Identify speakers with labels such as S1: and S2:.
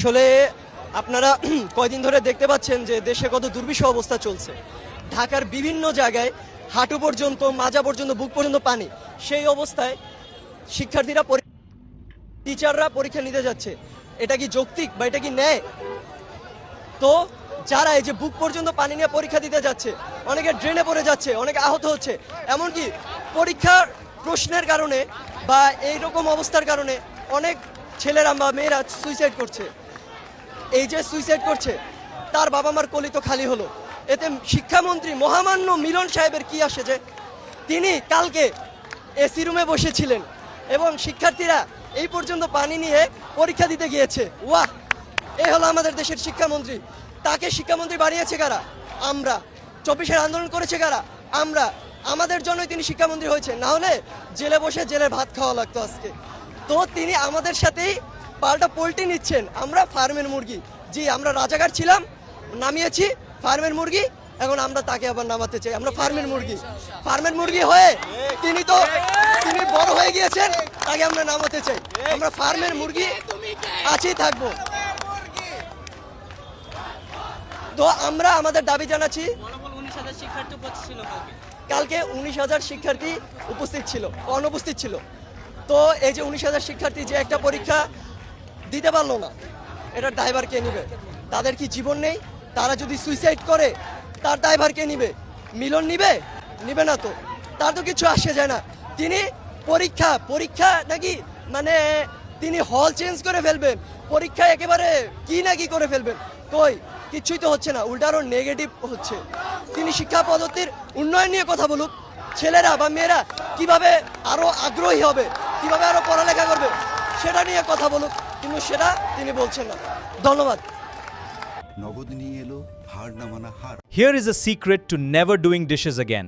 S1: আসলে আপনারা কয়দিন ধরে দেখতে পাচ্ছেন যে দেশে কত দুর্বিষহ অবস্থা চলছে। ঢাকার বিভিন্ন জায়গায় হাঁটু পর্যন্ত, মাজা পর্যন্ত, বুক পর্যন্ত পানি। সেই অবস্থায় শিক্ষার্থীরা, টিচাররা পরীক্ষা নিতে যাচ্ছে। এটা কি যৌক্তিক বা এটা কি ন্যায়? তো যারা এই যে বুক পর্যন্ত পানি নিয়ে পরীক্ষা দিতে যাচ্ছে, অনেকে ড্রেনে পড়ে যাচ্ছে, অনেকে আহত হচ্ছে, এমনকি পরীক্ষার প্রশ্নের কারণে বা এইরকম অবস্থার কারণে অনেক ছেলেরা বা মেয়েরা সুইসাইড করছে। এই যে সুইসাইড করছে, তার বাবা মার কলি তো খালি হলো। এতে শিক্ষামন্ত্রী মহামান্য মিলন সাহেবের কি আসে যে তিনি কালকে এসি রুমে বসেছিলেন এবং শিক্ষার্থীরা এই পর্যন্ত পানি নিয়ে পরীক্ষা দিতে গিয়েছে। ওয়াহ, এ হলো আমাদের দেশের শিক্ষামন্ত্রী। তাকে শিক্ষামন্ত্রী বানিয়েছে কারা? আমরা। 24-এর আন্দোলন করেছে কারা? আমরা। আমাদের জন্যই তিনি শিক্ষামন্ত্রী হয়েছে, না হলে জেলে বসে জেলে ভাত খাওয়া লাগতো আজকে। তো তিনি আমাদের সাথেই পাল্টা পোল্ট্রি নিচ্ছেন। আমরা ফার্মের মুরগি। জি, আমরা রাজাকার ছিলাম, নামিয়েছি ফার্মের মুরগি, এখন আমরা তাকে আবার নামাতে চাই। আমরা ফার্মের মুরগি হয়ে তিনি বড় হয়ে গিয়েছেন, তাকে আমরা নামাতে চাই। আমরা ফার্মের মুরগি আছেই থাকবো। তো আমরা আমাদের দাবি জানাচ্ছি। কালকে 19,000 শিক্ষার্থী অনুপস্থিত ছিল। তো এই যে 19,000 শিক্ষার্থী যে একটা পরীক্ষা দিতে পারলো না, এটার দায়ভার কে নিবে? তাদের কি জীবন নেই? তারা যদি সুইসাইড করে, তার দায়ভার কে নিবে? মিলন নিবে না তো। তার তো কিছু আসে যায় না। তিনি পরীক্ষা নাকি মানে তিনি হল চেঞ্জ করে ফেলবেন, পরীক্ষা একেবারে কি না কি করে ফেলবেন। কই, কিছুই তো হচ্ছে না, উল্টা আরো নেগেটিভ হচ্ছে। তিনি শিক্ষা পদ্ধতির উন্নয়ন নিয়ে কথা বলুক, ছেলেরা বা মেয়েরা কিভাবে আরো আগ্রহী হবে, কিভাবে আরো পড়ালেখা করবে, সেটা নিয়ে কথা বলুক, কিন্তু সেটা তিনি বলছেন না। ধন্যবাদ।
S2: নগদ নিয়ে এলো হার না মানা হার।
S3: Here is a secret to never doing dishes again.